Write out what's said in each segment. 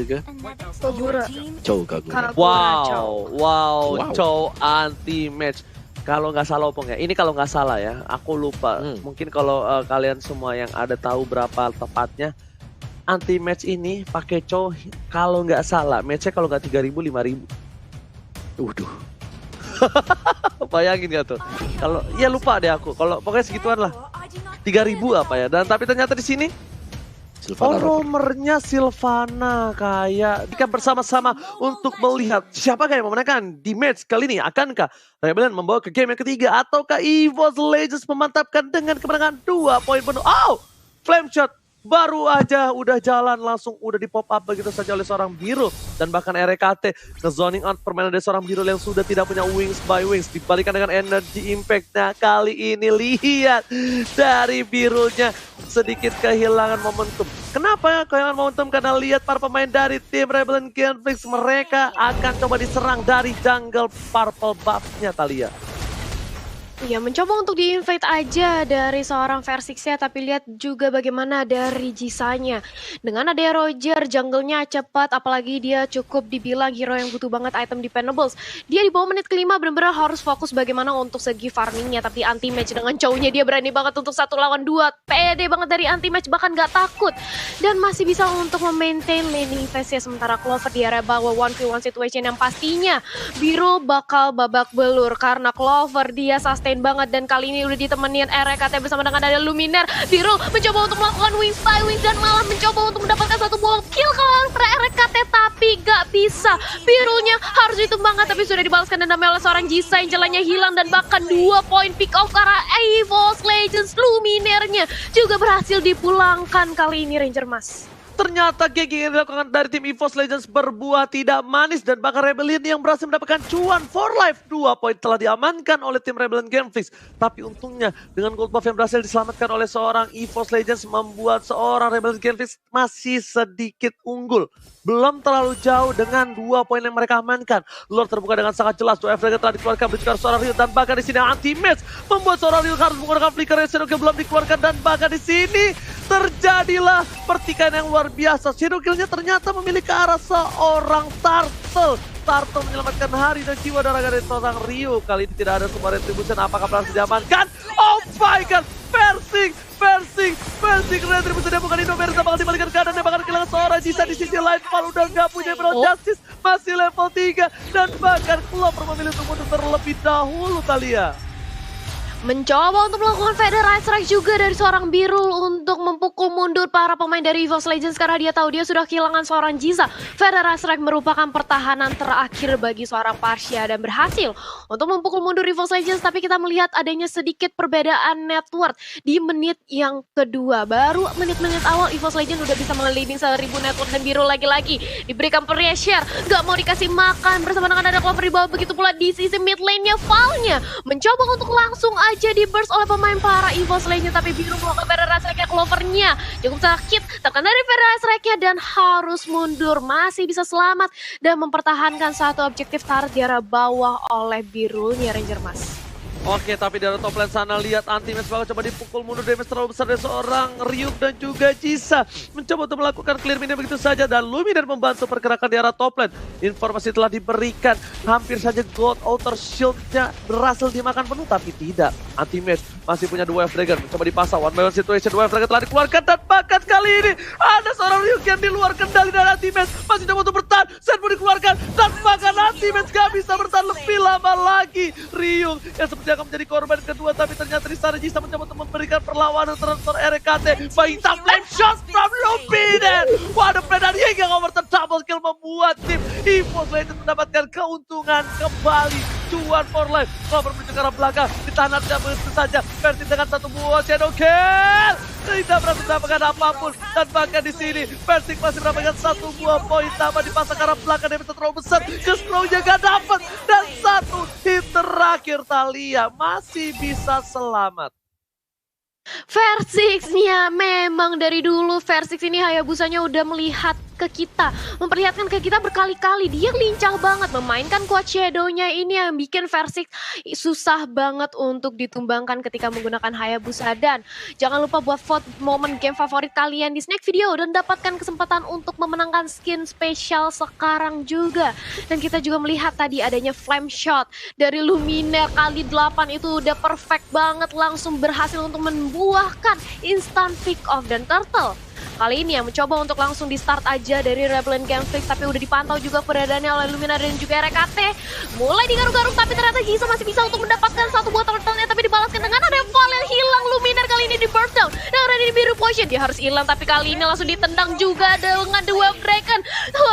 juga. Kagura. Chow Kagura. Wow, Chow anti-match. Kalau nggak salah Opong ya, ini kalau nggak salah ya, aku lupa. Mungkin kalau kalian semua yang ada tahu berapa tepatnya, anti-match ini pakai Chow kalau nggak salah, matchnya kalau nggak 3.000, 5.000. Waduh. Bayangin gak tuh? Kalau ya lupa deh aku. Kalau pokoknya segituan lah. 3.000 apa ya? Dan tapi ternyata di sini romernya Sylvana kayak kita bersama-sama untuk melihat siapa yang memenangkan di match kali ini. Akankah Rebellion membawa ke game yang ketiga ataukah EVOS Legends memantapkan dengan kemenangan 2 poin penuh? Oh, flame shot baru aja udah jalan langsung udah di pop up begitu saja oleh seorang Birul dan bahkan RKT nge-zoning out permainan dari seorang Birul yang sudah tidak punya wings by wings dibalikan dengan energy impact. Nah kali ini lihat dari Birulnya sedikit kehilangan momentum. Kenapa kehilangan momentum? Karena lihat para pemain dari tim Rebellion Genflix mereka akan coba diserang dari jungle purple buff-nya Thalia. Ya mencoba untuk di-invade aja dari seorang Versix-nya, tapi lihat juga bagaimana dari Jisanya. Dengan adanya Roger, jungle-nya cepat, apalagi dia cukup dibilang hero yang butuh banget item dependables. Dia di bawah menit kelima benar-benar harus fokus bagaimana untuk segi farmingnya, tapi anti-match dengan Chow-nya dia berani banget untuk 1 lawan 2. Pede banget dari anti-match, bahkan gak takut. Dan masih bisa untuk memaintain laning phase-nya, sementara Clover di area bawah 1v1 situation yang pastinya Biru bakal babak belur karena Clover dia sustain banget dan kali ini udah ditemenin RKT bersama dengan ada Luminaire. Biru mencoba untuk melakukan wings by wings dan malah mencoba untuk mendapatkan satu buah kill counter RKT tapi gak bisa. Birunya harus ditumbangkan tapi sudah dibalaskan dendamnya oleh seorang Jisa yang jalannya hilang dan bahkan 2 poin pick off karena EVOS Legends. Luminaire-nya juga berhasil dipulangkan kali ini Ranger Mas. Ternyata GG yang dilakukan dari tim EVOS Legends berbuah tidak manis dan bahkan Rebellion yang berhasil mendapatkan cuan for life. 2 poin telah diamankan oleh tim Rebellion Genflix. Tapi untungnya dengan gold buff yang berhasil diselamatkan oleh seorang EVOS Legends membuat seorang Rebellion Genflix masih sedikit unggul. Belum terlalu jauh dengan 2 poin yang mereka amankan. Lord terbuka dengan sangat jelas. 2 F-Dragon telah dikeluarkan berbicara seorang Ryu dan bahkan di sini anti-match membuat seorang Ryu harus menggunakan flicker yang belum dikeluarkan dan bahkan di sini terjadilah pertikaian yang luar biasa. Shadowkill-nya ternyata memilih ke arah seorang Turtle. Turtle menyelamatkan hari dan jiwa dan raga dari seorang Ryu. Kali ini tidak ada sebuah retribution. Apakah berhasil diamankan? Oh my god! Versing retribution dia bukan Indomaris bakal dibalikan keadaan yang bakal kehilangan seorang Jisa di sisi lain. Palu udah gak punya Emerald Justice. Masih level 3 dan bahkan Clover memilih untuk mundur terlebih dahulu Thalia. Mencoba untuk melakukan Federal Strike juga dari seorang Birul untuk memukul mundur para pemain dari EVOS Legends karena dia tahu dia sudah kehilangan seorang Jiza. Federal Strike merupakan pertahanan terakhir bagi seorang Parsia dan berhasil untuk memukul mundur EVOS Legends, tapi kita melihat adanya sedikit perbedaan network di menit yang kedua. Baru menit-menit awal EVOS Legends udah bisa melibing 1000 network dan Birul lagi-lagi diberikan pressure, gak mau dikasih makan bersama dengan ada Clover di bawah. Begitu pula di sisi mid lane-nya Val-nya mencoba untuk langsung aja di burst oleh pemain para EVOS Legends, tapi Biru melakukan Federal Strike-nya. Clover-nya cukup sakit terkena dari Federal Strike-nya dan harus mundur. Masih bisa selamat dan mempertahankan satu objektif turret di arah bawah oleh Birunya Ranger Mas. Oke, tapi dari top lane sana lihat anti-match bakal coba dipukul mundur, damage terlalu besar dari seorang Ryuk dan juga Jisa. Mencoba untuk melakukan clear minion begitu saja dan Luminaire membantu pergerakan di arah top lane. Informasi telah diberikan, hampir saja God Outer Shield-nya berhasil dimakan penuh tapi tidak. Anti-match masih punya 2 F-Dragon, mencoba dipasang one by one situation. 2 F-Dragon telah dikeluarkan dan bahkan kali ini ada seorang Ryuk yang di luar kendali dari anti-match. Masih coba untuk bertahan, Set pun dikeluarkan dan bahkan anti-match gak bisa bertahan lebih lama lagi. Ryuk yang seperti akan menjadi korban kedua, tapi ternyata di sana Jisa mencoba untuk memberikan perlawanan terhadap RKT. Baita flame shot from Luminaire. What a play dari hingga overturn double kill membuat tim EVOS Legends mendapatkan keuntungan kembali. Cuan for life. Clover menuju ke arah belakang, ditahan begitu saja. Versi dengan satu buah shadow kill. Tidak berhasil mendapatkan apapun dan bahkan di sini Versing masih mendapatkan satu buah poin tambah dipasang ke arah belakang yang terlalu besar. Just-Crow-nya gak dapat dan satu hit terakhir Thalia masih bisa selamat. Versix-nya memang dari dulu Versix ini Hayabusanya udah melihat ke kita, memperlihatkan ke kita berkali-kali. Dia lincah banget memainkan quad shadow-nya ini yang bikin Versix susah banget untuk ditumbangkan ketika menggunakan Hayabusa. Dan jangan lupa buat vote momen game favorit kalian di snack video dan dapatkan kesempatan untuk memenangkan skin spesial sekarang juga. Dan kita juga melihat tadi adanya flame shot dari Luminaire kali 8 itu udah perfect banget, langsung berhasil untuk membuahkan instant pick off. Dan Turtle kali ini yang mencoba untuk langsung di start aja dari Rebellion Genflix, tapi udah dipantau juga keberadaannya oleh Luminaire dan juga RKT. Mulai digaruk-garuk, tapi ternyata Jisa masih bisa untuk mendapatkan satu buah turtle-nya, tapi dibalaskan dengan ada Fall yang hilang. Luminaire kali ini di burst down dan ada di biru potion, dia harus hilang, tapi kali ini langsung ditendang juga dengan The Wave Dragon,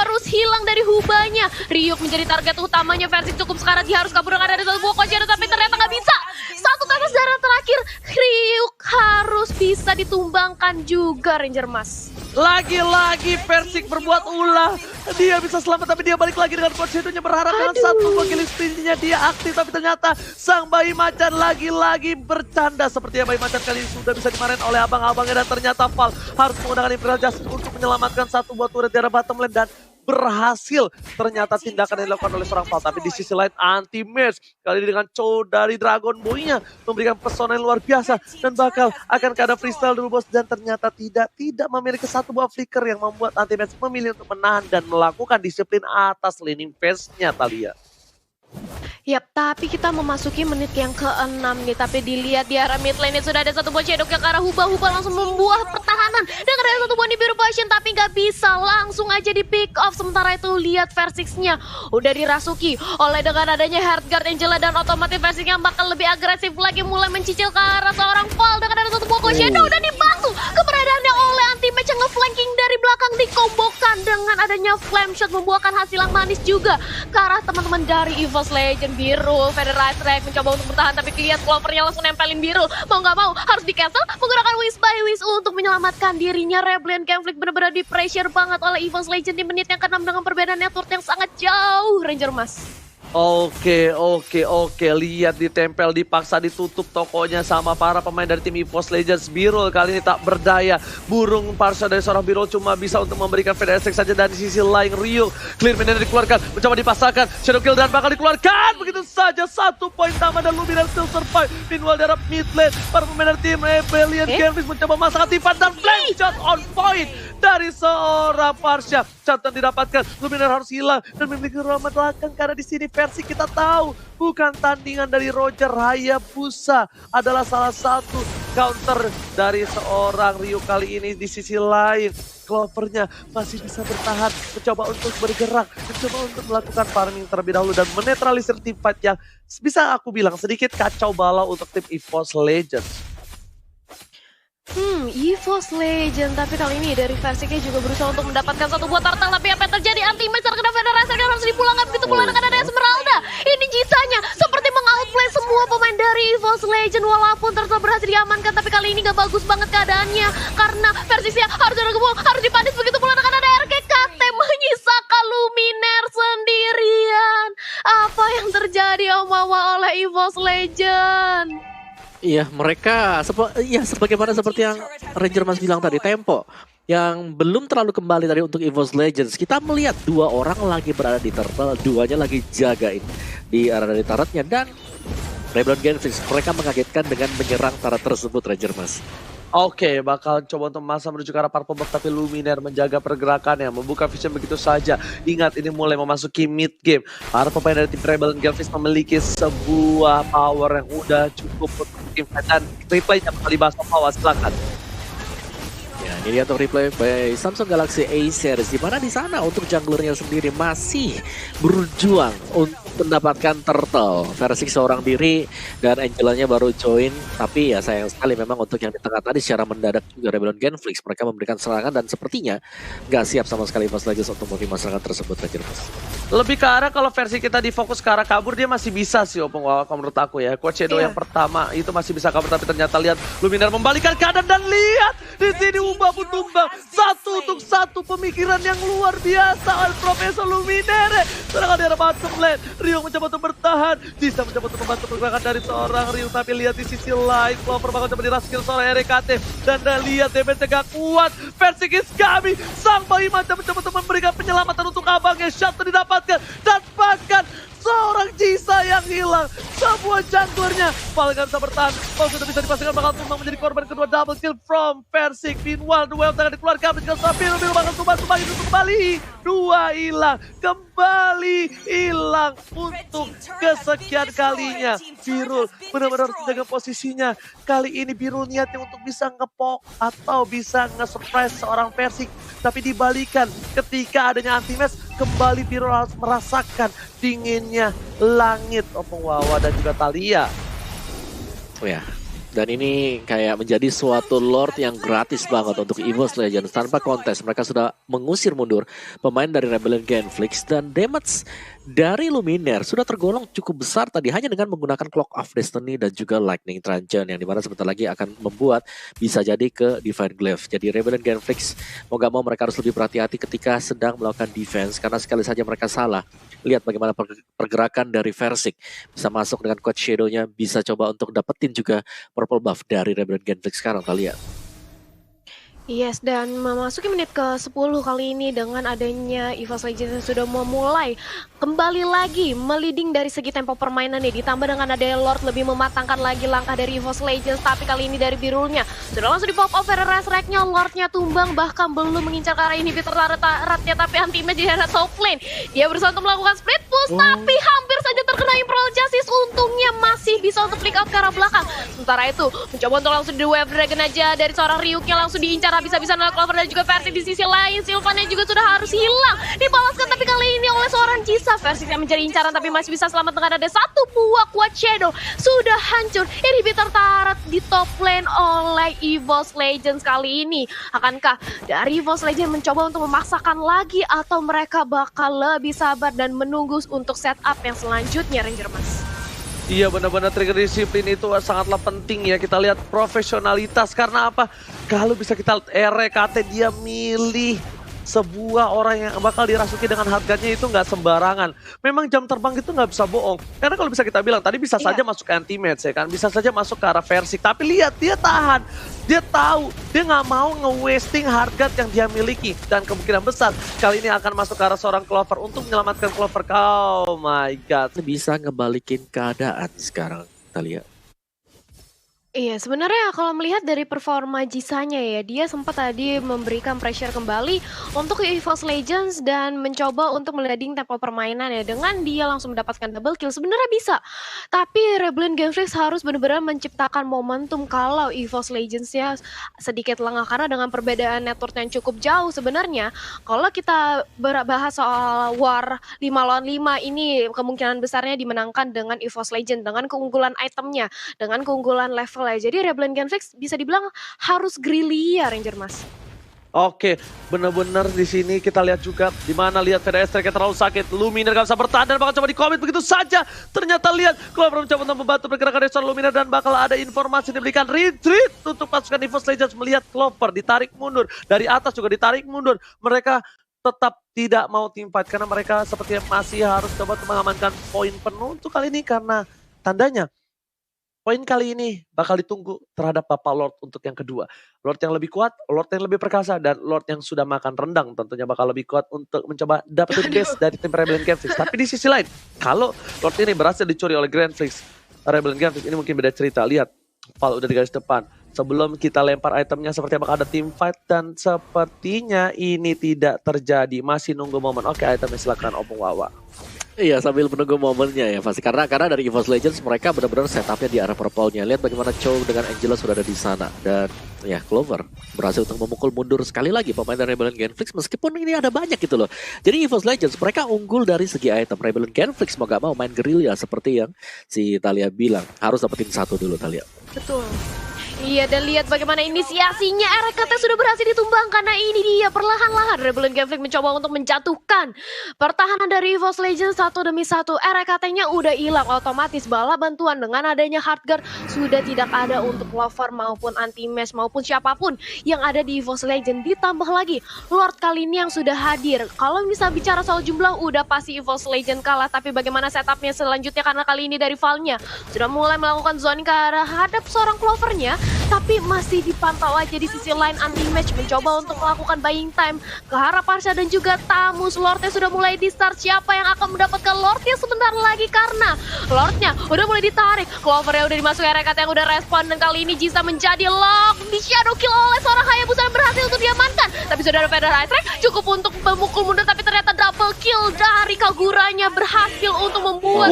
harus hilang dari hubanya. Ryuk menjadi target utamanya Versix, cukup sekarat, dia harus kabur dengan ada satu buah coach, tapi ternyata nggak bisa. Satu tetes darah terakhir, Ryuk harus bisa ditumbangkan juga Ranger Mas. Lagi-lagi Versix berbuat ulah. Dia bisa selamat tapi dia balik lagi dengan coach shadow-nya, berharap dengan satu Giling Spin-nya dia aktif, tapi ternyata sang bayi macan lagi-lagi bercanda. Sepertinya bayi macan kali ini sudah bisa dimarahin oleh abang-abangnya, dan ternyata Val harus menggunakan Imperial Justice untuk menyelamatkan satu buah turret di arah bottom lane, dan berhasil ternyata tindakan yang dilakukan oleh seorang Val. Tapi di sisi lain anti-match kali ini dengan Chow dari Dragon Boy-nya memberikan pesona yang luar biasa dan bakal akan ada freestyle dulu bos, dan ternyata tidak memiliki satu buah flicker yang membuat anti-match memilih untuk menahan dan melakukan disiplin atas laning phase-nya Thalia. Yap, tapi kita memasuki menit yang ke-6 nih. Tapi dilihat di arah mid lane sudah ada satu buah shadow yang ke arah Huba langsung membuah pertahanan. Dan ada satu buah di biru potion, tapi nggak bisa, langsung aja di pick off. Sementara itu lihat Versix-nya udah dirasuki oleh dengan adanya Heartguard Angela, dan otomatis Versix-nya bakal lebih agresif lagi, mulai mencicil ke arah seorang Val dengan ada satu buah shadow, dan dibantu keberadaannya oleh anti-match yang nge-flanking dari belakang, dikombokan dengan adanya flame shot, membuahkan hasil yang manis juga ke arah teman-teman dari EVOS Legend. Biru, Federation Strike mencoba untuk bertahan, tapi lihat Clover-nya langsung nempelin Biru. Mau nggak mau harus di-cancel, menggunakan Wish by Wish untuk menyelamatkan dirinya. Rebellion Genflix benar-benar di-pressure banget oleh EVOS Legend di menit yang ke-6 dengan perbedaan network yang sangat jauh, Ranger Mas. Oke. Lihat ditempel, dipaksa ditutup tokonya sama para pemain dari tim EVOS Legends. Birul kali ini tak berdaya. Burung parsa dari seorang Birul cuma bisa untuk memberikan Federation saja. Dan di sisi lain Ryu, clear minion dikeluarkan, mencoba dipasangkan, shadow kill dan bakal dikeluarkan. Begitu saja 1 poin tambah dan Luminaire still survive. Meanwhile dari mid lane, para pemain dari tim Rebellion Genflix mencoba masakan Tifa dan flame shot on point dari seorang Parsha. Catatan didapatkan, Luminaire harus hilang dan memiliki rumah belakang, karena di sini versi kita tahu bukan tandingan dari Roger. Hayabusa adalah salah satu counter dari seorang Ryu kali ini. Di sisi lain Clover-nya masih bisa bertahan, mencoba untuk bergerak, mencoba untuk melakukan farming terlebih dahulu dan menetralisir tim fight yang bisa aku bilang sedikit kacau balau untuk tim EVOS Legends. EVOS Legend, tapi kali ini dari Versix-nya juga berusaha untuk mendapatkan satu buah turtle, tapi apa yang terjadi? Anti-match terkena Federation harus dipulangkan, begitu pula dengan ada Esmeralda. Ini Jisanya seperti mengoutplay semua pemain dari EVOS Legend, walaupun turtle berhasil diamankan, tapi kali ini gak bagus banget keadaannya karena Versix-nya harus direbut, harus dipanis, begitu pula dengan ada RKT menyisakan Luminaire sendirian. Apa yang terjadi oleh EVOS Legend? Iya, mereka sebagaimana seperti yang Ranger Mas bilang tadi, tempo yang belum terlalu kembali tadi untuk EVOS Legends. Kita melihat 2 orang lagi berada di turtle, 2-nya lagi jagain di arah dari turretnya, dan Rebellion Genflix mereka mengagetkan dengan menyerang turret tersebut, Ranger Mas. Oke, bakal coba untuk masa menuju ke arah Purple Box, tapi Luminaire menjaga pergerakannya, membuka vision begitu saja. Ingat, ini mulai memasuki mid game. Para pemain dari tim Rebellion Genflix memiliki sebuah power yang udah cukup untuk tim fight, dan replaynya bakal dibahas sama silakan. Ya, ini dia untuk replay by Samsung Galaxy A series, di mana di sana untuk junglernya sendiri masih berjuang untuk mendapatkan turtle. Versix seorang diri dan Angelanya baru join, tapi ya sayang sekali memang untuk yang di tengah tadi secara mendadak juga Rebellion Genflix mereka memberikan serangan dan sepertinya nggak siap sama sekali EVOS Legends untuk menerima serangan tersebut, Ranger Mas. Lebih ke arah kalau versi kita difokus ke arah kabur, dia masih bisa sih Opung Wawa menurut aku ya. Coach Shadow yang pertama itu masih bisa kabur, tapi ternyata lihat Luminaire membalikan keadaan, dan lihat di sini Umba tumbang 1 untuk 1, pemikiran yang luar biasa oleh Profesor Luminaire. serangan di arah bottom lane. Ryuk mencoba untuk bertahan, Jisa mencoba untuk membantu pergerakan dari seorang Ryuk, tapi lihat di sisi lain, Clover bakal coba diraskill seorang RKT. Dan lihat damage gak kuat, Versik is kami, sang bayi macam mencoba untuk memberikan penyelamatan untuk abangnya, shot didapatkan, dan bahkan seorang Jisa yang hilang, sebuah junglernya Val gak bisa bertahan, Val sudah bisa dipastikan bakal tumbang menjadi korban kedua, double kill from Versik. Meanwhile, The Wave akan dikeluarkan, juga Biru bakal tumbang itu kembali, dua hilang, kembali hilang untuk kesekian kalinya. Birul benar-benar menjaga posisinya, kali ini Birul niatnya untuk bisa ngepok atau bisa nge-surprise seorang Versik, tapi dibalikan ketika adanya anti-match, kembali Birul harus merasakan dinginnya langit Opung Wawa dan juga Thalia. Oh ya, dan ini kayak menjadi suatu Lord yang gratis banget untuk EVOS Legends. Tanpa kontes, mereka sudah mengusir mundur pemain dari Rebellion Genflix, dan damage dari Luminaire sudah tergolong cukup besar tadi hanya dengan menggunakan Clock of Destiny dan juga Lightning Truncheon, yang dimana sebentar lagi akan membuat bisa jadi ke Divine Glaive. Jadi Rebellion Genflix mau gak mau mereka harus lebih berhati-hati ketika sedang melakukan defense, karena sekali saja mereka salah, lihat bagaimana pergerakan dari Versik bisa masuk dengan Code Shadow-nya, bisa coba untuk dapetin juga purple buff dari Rebellion Genflix sekarang kalian. Yes, dan memasuki menit ke-10 kali ini dengan adanya EVOS Legends yang sudah memulai kembali lagi meliding dari segi tempo permainannya, ditambah dengan adanya Lord lebih mematangkan lagi langkah dari EVOS Legends, tapi kali ini dari Birulnya sudah langsung di pop off Resurrect-nya, Lordnya tumbang, bahkan belum mengincar ke arah inhibitor ratnya, tapi anti-match di arah top lane. Dia berusaha untuk melakukan split push, tapi hampir saja terkena Imperial Justice, untungnya masih bisa untuk flick out ke arah belakang. Sementara itu, mencoba untuk langsung di Wave Dragon aja dari seorang Ryuknya, langsung diincar habis-habisan oleh Clover dan juga Versik. Di sisi lain, Sylvannya juga sudah harus hilang, dibalaskan tapi kali ini oleh seorang Jisa. Versik yang mencari incaran tapi masih bisa selamat dengan ada satu buah Quad Shadow, sudah hancur inhibitor turret di top lane oleh EVOS Legends. Kali ini akankah dari EVOS Legends mencoba untuk memaksakan lagi, atau mereka bakal lebih sabar dan menunggu untuk setup yang selanjutnya, Ranger Mas? Iya, benar-benar trigger disiplin itu sangatlah penting ya. Kita lihat profesionalitas, karena apa? Kalau bisa kita lihat RKT, dia milih sebuah orang yang bakal dirasuki dengan harganya itu nggak sembarangan. Memang jam terbang itu nggak bisa bohong. Karena kalau bisa kita bilang, tadi bisa saja masuk anti-match ya kan. Bisa saja masuk ke arah Versik. Tapi lihat, dia tahan. Dia tahu, dia nggak mau nge-wasting harga yang dia miliki. Dan kemungkinan besar, kali ini akan masuk ke arah seorang Clover untuk menyelamatkan Clover. Oh my god. Bisa ngebalikin keadaan sekarang, Thalia. Iya, sebenarnya kalau melihat dari performa Jisanya ya, dia sempat tadi memberikan pressure kembali untuk EVOS Legends dan mencoba untuk meleding tempo permainan ya. Dengan dia langsung mendapatkan double kill, sebenarnya bisa. Tapi Rebellion Genflix harus benar-benar menciptakan momentum kalau EVOS Legends ya sedikit lengah. Karena dengan perbedaan network yang cukup jauh sebenarnya, kalau kita bahas soal War 5 lawan 5 ini, kemungkinan besarnya dimenangkan dengan EVOS Legends, dengan keunggulan itemnya, dengan keunggulan level. Jadi Rebellion Genflix bisa dibilang harus Grillia, Ranger Mas. Oke, benar-benar di sini kita lihat juga di mana lihat VDS Tracker terlalu sakit. Luminaire gak bisa bertahan dan bakal coba di-commit begitu saja. Ternyata lihat Clover mencoba untuk membantu pergerakan dari Luminaire dan bakal ada informasi diberikan retreat untuk pasukan EVOS Legends. Melihat Clover ditarik mundur, dari atas juga ditarik mundur. Mereka tetap tidak mau team fight karena mereka sepertinya masih harus coba untuk mengamankan poin penuh untuk kali ini, karena tandanya poin kali ini bakal ditunggu terhadap Bapak Lord untuk yang kedua. Lord yang lebih kuat, Lord yang lebih perkasa, dan Lord yang sudah makan rendang tentunya bakal lebih kuat untuk mencoba dapetin base dari tim Rebellion Genflix. Tapi di sisi lain, kalau Lord ini berhasil dicuri oleh Genflix, Rebellion Genflix ini mungkin beda cerita. Lihat, Val udah di garis depan. Sebelum kita lempar itemnya sepertinya bakal ada team fight, dan sepertinya ini tidak terjadi. Masih nunggu momen. Oke, itemnya silakan Opung Wawa. Iya, sambil menunggu momennya ya pasti. Karena dari EVOS Legends mereka benar-benar setupnya di arah purple-nya. Lihat bagaimana Chow dengan Angela sudah ada di sana. Dan ya Clover berhasil untuk memukul mundur sekali lagi pemain dari Rebellion Genflix. Meskipun ini ada banyak gitu loh. Jadi EVOS Legends mereka unggul dari segi item. Rebellion Genflix mau gak mau main guerrilla seperti yang si Thalia bilang. Harus dapetin satu dulu, Thalia. Betul. Iya, dan lihat bagaimana inisiasinya RKT sudah berhasil ditumbangkan. Nah ini dia perlahan-lahan Rebellion Gambling mencoba untuk menjatuhkan pertahanan dari EVOS Legends satu demi satu. RKT-nya udah hilang, otomatis bala bantuan dengan adanya Hardguard sudah tidak ada untuk Clover maupun Anti-Mesh maupun siapapun yang ada di EVOS Legends. Ditambah lagi Lord kali ini yang sudah hadir. Kalau bisa bicara soal jumlah udah pasti EVOS Legends kalah, tapi bagaimana setupnya selanjutnya karena kali ini dari Valnya sudah mulai melakukan zoning ke arah hadap seorang Clovernya. Tapi masih dipantau aja di sisi lain Anti-Match mencoba untuk melakukan buying time ke arah Parsha dan juga Tamus. Lordnya sudah mulai di start, siapa yang akan mendapatkan Lordnya sebentar lagi karena Lordnya udah mulai ditarik. Clovernya udah dimasuki RKT yang udah respon dan kali ini Jiza menjadi lock di shadow kill oleh seorang Hayabusa yang berhasil untuk diamankan. Tapi sudah ada Feather High Strike cukup untuk memukul mundur, tapi ternyata double kill dari Kaguranya berhasil untuk membuat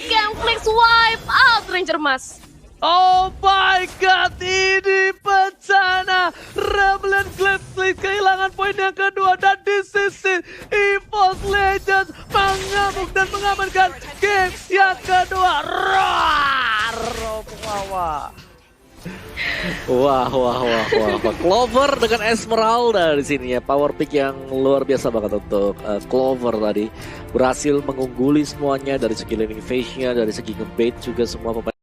Gangplank wipe out Ranger Mas. Oh my god, ini bencana. Rebellion Gambling kehilangan poin yang kedua dan di sisi EVOS Legends mengamuk dan mengamankan game yang kedua. Roar! Wah. Clover dengan Esmeralda di sini ya. Power pick yang luar biasa banget untuk Clover tadi. Berhasil mengungguli semuanya dari segi landing phase-nya, dari segi ngebait juga semua pemain.